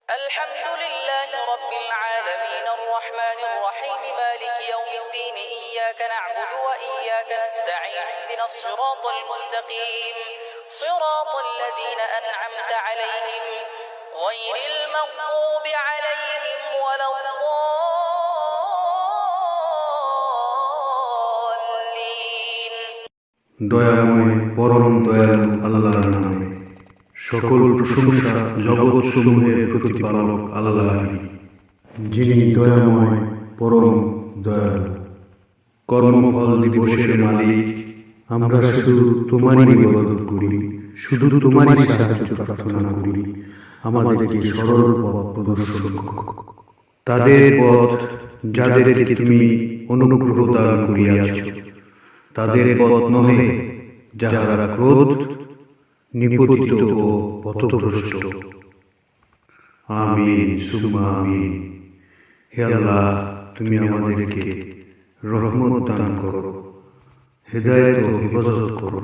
الحمد لله رب العالمين الرحمن الرحيم مالك يوم الدين إياك نعبد وإياك نستعين اهدنا الصراط المستقيم صراط الذين أنعمت عليهم غير المغضوب عليهم ولا الضالين দয়াময় পরম দয়ালু আল্লাহর নামে সকল প্রশংসা জগৎ সমূহের প্রতিপালক আল্লাহরই, যিনি দয়াময় পরম দয়ালু। কর্মফল দিবসের মালিক, আমরা শুধু তোমারই ইবাদত করি, শুধু তোমারই সাহায্য প্রার্থনা করি। আমাদেরকে সরল পথ প্রদর্শন করো, তাদের পথ যাদেরকে তুমি অনুগ্রহ দান করিয়াছ, তাদের পথ নহে যাহারা ক্রোধ, নিপতিত ও পথভ্রষ্ট। আমিন সুম্মা আমিন। হে আল্লাহ, তুমি আমাদেরকে রহমত দান করো, হেদায়েত ও হেফাজত করো।